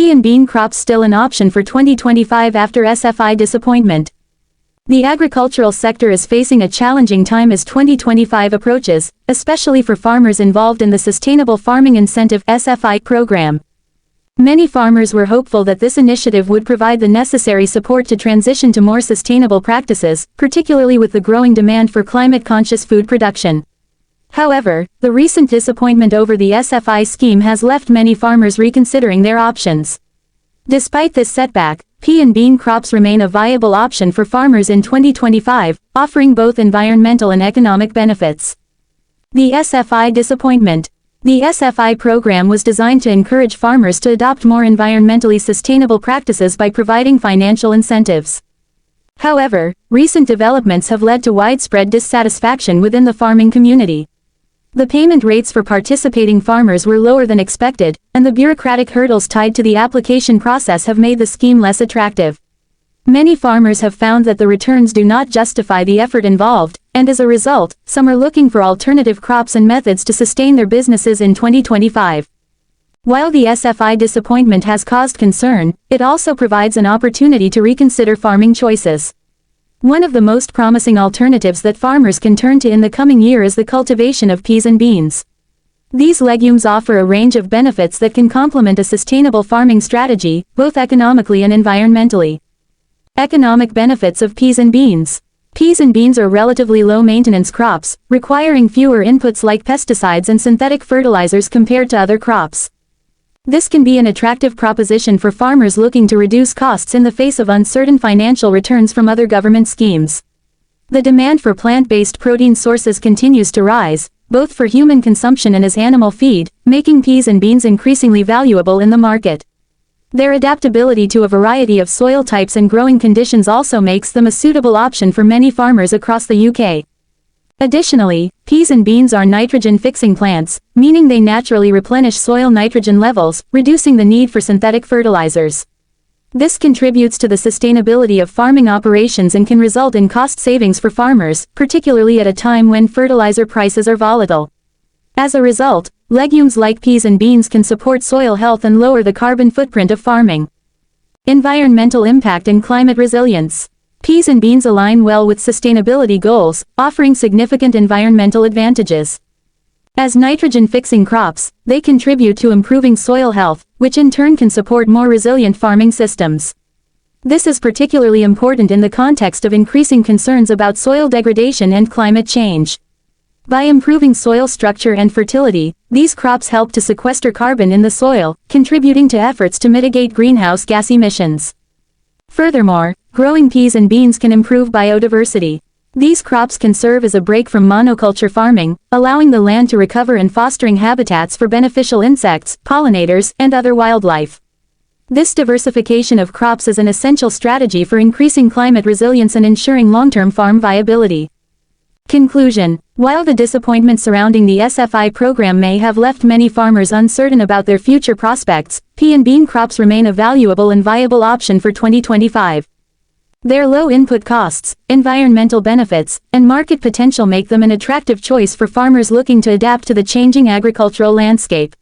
pea and bean crops still an option for 2025 after SFI disappointment? The agricultural sector is facing a challenging time as 2025 approaches, especially for farmers involved in the Sustainable Farming Incentive (SFI) program. Many farmers were hopeful that this initiative would provide the necessary support to transition to more sustainable practices, particularly with the growing demand for climate-conscious food production. However, the recent disappointment over the SFI scheme has left many farmers reconsidering their options. Despite this setback, pea and bean crops remain a viable option for farmers in 2025, offering both environmental and economic benefits. The SFI disappointment. The SFI program was designed to encourage farmers to adopt more environmentally sustainable practices by providing financial incentives. However, recent developments have led to widespread dissatisfaction within the farming community. The payment rates for participating farmers were lower than expected, and the bureaucratic hurdles tied to the application process have made the scheme less attractive. Many farmers have found that the returns do not justify the effort involved, and as a result, some are looking for alternative crops and methods to sustain their businesses in 2025. While the SFI disappointment has caused concern, it also provides an opportunity to reconsider farming choices. One of the most promising alternatives that farmers can turn to in the coming year is the cultivation of peas and beans. These legumes offer a range of benefits that can complement a sustainable farming strategy, both economically and environmentally. Economic benefits of peas and beans. Peas and beans are relatively low-maintenance crops, requiring fewer inputs like pesticides and synthetic fertilizers compared to other crops. This can be an attractive proposition for farmers looking to reduce costs in the face of uncertain financial returns from other government schemes. The demand for plant-based protein sources continues to rise, both for human consumption and as animal feed, making peas and beans increasingly valuable in the market. Their adaptability to a variety of soil types and growing conditions also makes them a suitable option for many farmers across the UK. Additionally, peas and beans are nitrogen-fixing plants, meaning they naturally replenish soil nitrogen levels, reducing the need for synthetic fertilizers. This contributes to the sustainability of farming operations and can result in cost savings for farmers, particularly at a time when fertilizer prices are volatile. As a result, legumes like peas and beans can support soil health and lower the carbon footprint of farming. Environmental impact and climate resilience. Peas and beans align well with sustainability goals, offering significant environmental advantages. As nitrogen-fixing crops, they contribute to improving soil health, which in turn can support more resilient farming systems. This is particularly important in the context of increasing concerns about soil degradation and climate change. By improving soil structure and fertility, these crops help to sequester carbon in the soil, contributing to efforts to mitigate greenhouse gas emissions. Furthermore, growing peas and beans can improve biodiversity. These crops can serve as a break from monoculture farming, allowing the land to recover and fostering habitats for beneficial insects, pollinators, and other wildlife. This diversification of crops is an essential strategy for increasing climate resilience and ensuring long-term farm viability. Conclusion. While the disappointment surrounding the SFI program may have left many farmers uncertain about their future prospects, pea and bean crops remain a valuable and viable option for 2025. Their low input costs, environmental benefits, and market potential make them an attractive choice for farmers looking to adapt to the changing agricultural landscape.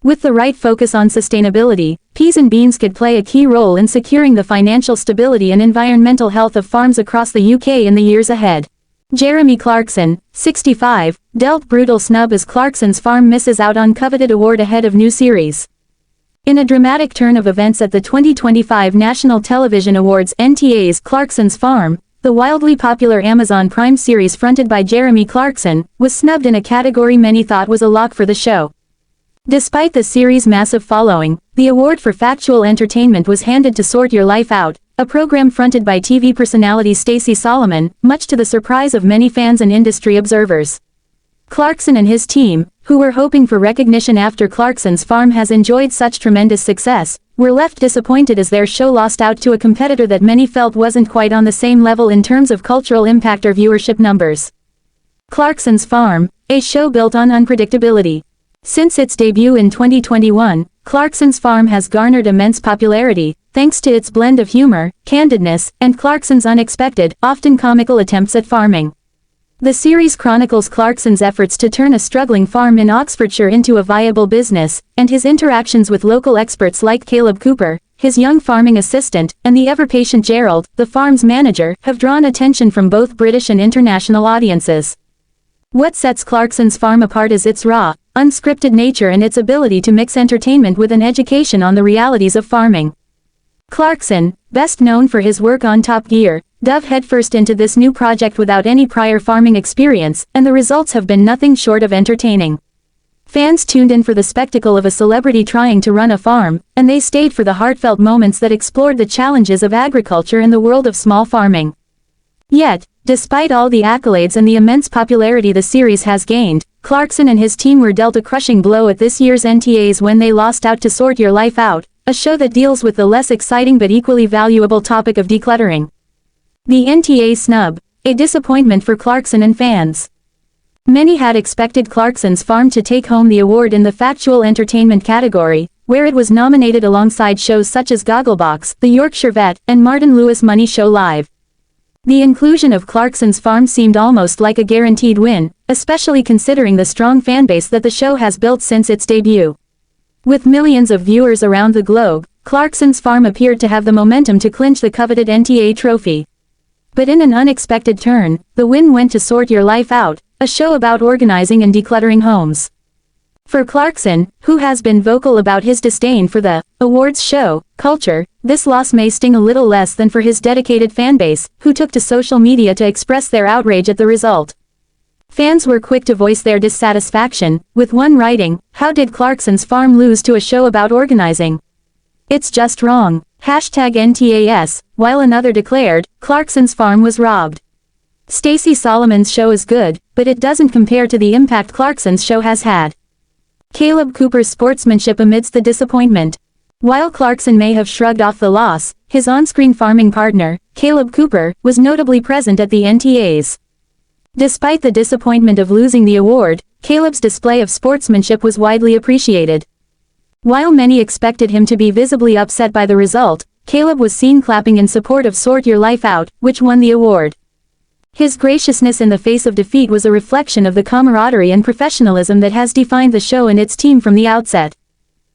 With the right focus on sustainability, peas and beans could play a key role in securing the financial stability and environmental health of farms across the UK in the years ahead. Jeremy Clarkson, 65, dealt brutal snub as Clarkson's farm misses out on coveted award ahead of new series. In a dramatic turn of events at the 2025 National Television Awards (NTA's) Clarkson's Farm, the wildly popular Amazon Prime series fronted by Jeremy Clarkson, was snubbed in a category many thought was a lock for the show. Despite the series' massive following, the award for factual entertainment was handed to Sort Your Life Out, a program fronted by TV personality Stacey Solomon, much to the surprise of many fans and industry observers. Clarkson and his team, who were hoping for recognition after Clarkson's Farm has enjoyed such tremendous success, were left disappointed as their show lost out to a competitor that many felt wasn't quite on the same level in terms of cultural impact or viewership numbers. Clarkson's Farm, a show built on unpredictability. Since its debut in 2021, Clarkson's Farm has garnered immense popularity, thanks to its blend of humor, candidness, and Clarkson's unexpected, often comical attempts at farming. The series chronicles Clarkson's efforts to turn a struggling farm in Oxfordshire into a viable business, and his interactions with local experts like Kaleb Cooper, his young farming assistant, and the ever-patient Gerald, the farm's manager, have drawn attention from both British and international audiences. What sets Clarkson's farm apart is its raw, unscripted nature and its ability to mix entertainment with an education on the realities of farming. Clarkson, best known for his work on Top Gear, dove headfirst into this new project without any prior farming experience, and the results have been nothing short of entertaining. Fans tuned in for the spectacle of a celebrity trying to run a farm, and they stayed for the heartfelt moments that explored the challenges of agriculture and the world of small farming. Yet, despite all the accolades and the immense popularity the series has gained, Clarkson and his team were dealt a crushing blow at this year's NTAs when they lost out to Sort Your Life Out, a show that deals with the less exciting but equally valuable topic of decluttering. The NTA snub, a disappointment for Clarkson and fans. Many had expected Clarkson's farm to take home the award in the factual entertainment category, where it was nominated alongside shows such as Gogglebox, The Yorkshire Vet, and Martin Lewis' Money Show Live. The inclusion of Clarkson's farm seemed almost like a guaranteed win, especially considering the strong fanbase that the show has built since its debut. With millions of viewers around the globe, Clarkson's farm appeared to have the momentum to clinch the coveted NTA trophy. But in an unexpected turn, the win went to Sort Your Life Out, a show about organizing and decluttering homes. For Clarkson, who has been vocal about his disdain for the awards show culture, this loss may sting a little less than for his dedicated fanbase, who took to social media to express their outrage at the result. Fans were quick to voice their dissatisfaction, with one writing, "How did Clarkson's farm lose to a show about organizing? It's just wrong. #NTAS, while another declared, Clarkson's farm was robbed. Stacey Solomon's show is good, but it doesn't compare to the impact Clarkson's show has had. Kaleb Cooper's sportsmanship amidst the disappointment. While Clarkson may have shrugged off the loss, his on-screen farming partner, Kaleb Cooper, was notably present at the NTAs. Despite the disappointment of losing the award, Kaleb's display of sportsmanship was widely appreciated. While many expected him to be visibly upset by the result, Kaleb was seen clapping in support of Sort Your Life Out, which won the award. His graciousness in the face of defeat was a reflection of the camaraderie and professionalism that has defined the show and its team from the outset.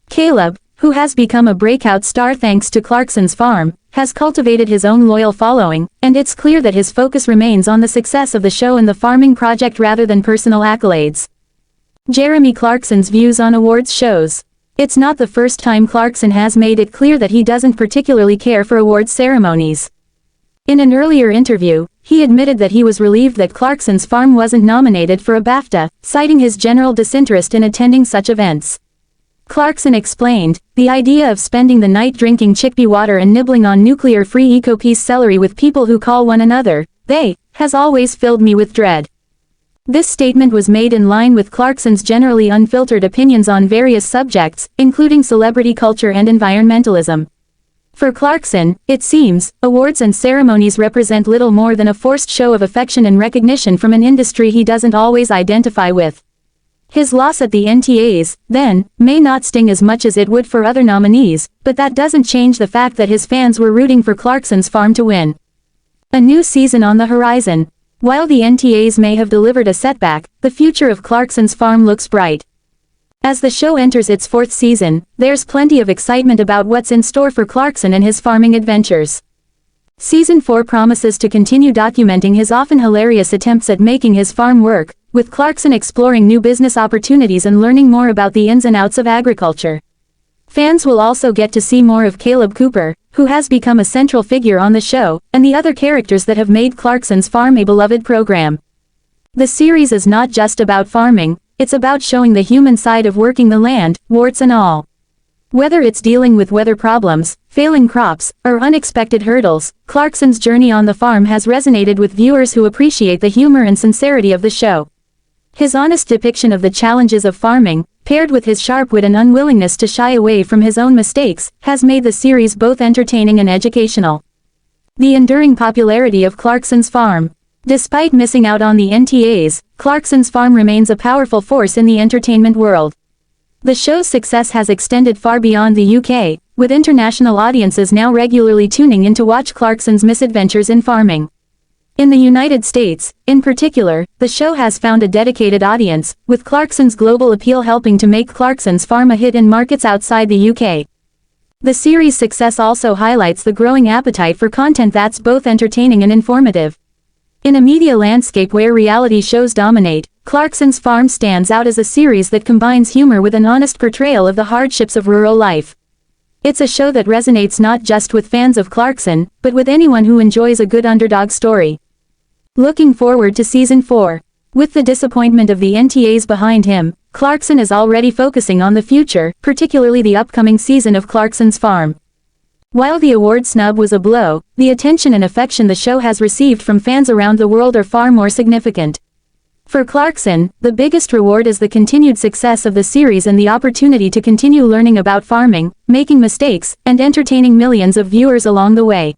Kaleb, who has become a breakout star thanks to Clarkson's farm, has cultivated his own loyal following, and it's clear that his focus remains on the success of the show and the farming project rather than personal accolades. Jeremy Clarkson's views on awards shows. It's not the first time Clarkson has made it clear that he doesn't particularly care for awards ceremonies. In an earlier interview, he admitted that he was relieved that Clarkson's farm wasn't nominated for a BAFTA, citing his general disinterest in attending such events. Clarkson explained, "The idea of spending the night drinking chickpea water and nibbling on nuclear-free eco-peace celery with people who call one another, they, has always filled me with dread." This statement was made in line with Clarkson's generally unfiltered opinions on various subjects, including celebrity culture and environmentalism. For Clarkson, it seems, awards and ceremonies represent little more than a forced show of affection and recognition from an industry he doesn't always identify with. His loss at the NTAs, then, may not sting as much as it would for other nominees, but that doesn't change the fact that his fans were rooting for Clarkson's farm to win. A new season on the horizon. While the NTAs may have delivered a setback, the future of Clarkson's farm looks bright. As the show enters its 4th season, there's plenty of excitement about what's in store for Clarkson and his farming adventures. Season 4 promises to continue documenting his often hilarious attempts at making his farm work, with Clarkson exploring new business opportunities and learning more about the ins and outs of agriculture. Fans will also get to see more of Kaleb Cooper, who has become a central figure on the show, and the other characters that have made Clarkson's farm a beloved program. The series is not just about farming, it's about showing the human side of working the land, warts and all. Whether it's dealing with weather problems, failing crops, or unexpected hurdles, Clarkson's journey on the farm has resonated with viewers who appreciate the humor and sincerity of the show. His honest depiction of the challenges of farming, paired with his sharp wit and unwillingness to shy away from his own mistakes, has made the series both entertaining and educational. The enduring popularity of Clarkson's farm. Despite missing out on the NTAs, Clarkson's farm remains a powerful force in the entertainment world. The show's success has extended far beyond the UK, with international audiences now regularly tuning in to watch Clarkson's misadventures in farming. In the United States, in particular, the show has found a dedicated audience, with Clarkson's global appeal helping to make Clarkson's Farm a hit in markets outside the UK. The series' success also highlights the growing appetite for content that's both entertaining and informative. In a media landscape where reality shows dominate, Clarkson's Farm stands out as a series that combines humor with an honest portrayal of the hardships of rural life. It's a show that resonates not just with fans of Clarkson, but with anyone who enjoys a good underdog story. Looking forward to Season 4. With the disappointment of the NTAs behind him, Clarkson is already focusing on the future, particularly the upcoming season of Clarkson's Farm. While the award snub was a blow, the attention and affection the show has received from fans around the world are far more significant. For Clarkson, the biggest reward is the continued success of the series and the opportunity to continue learning about farming, making mistakes, and entertaining millions of viewers along the way.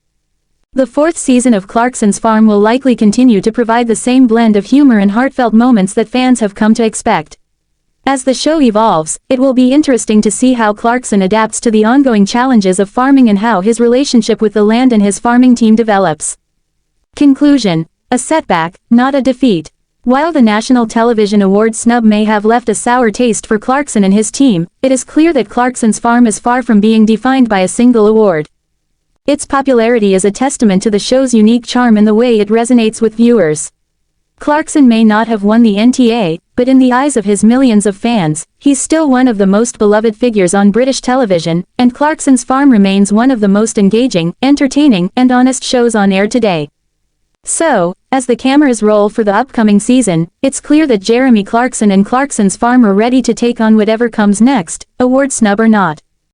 The fourth season of Clarkson's Farm will likely continue to provide the same blend of humor and heartfelt moments that fans have come to expect. As the show evolves, it will be interesting to see how Clarkson adapts to the ongoing challenges of farming and how his relationship with the land and his farming team develops. Conclusion: a setback, not a defeat. While the National Television Awards snub may have left a sour taste for Clarkson and his team, it is clear that Clarkson's Farm is far from being defined by a single award. Its popularity is a testament to the show's unique charm and the way it resonates with viewers. Clarkson may not have won the NTA, but in the eyes of his millions of fans, he's still one of the most beloved figures on British television, and Clarkson's Farm remains one of the most engaging, entertaining, and honest shows on air today. So, as the cameras roll for the upcoming season, it's clear that Jeremy Clarkson and Clarkson's Farm are ready to take on whatever comes next, award snub or not.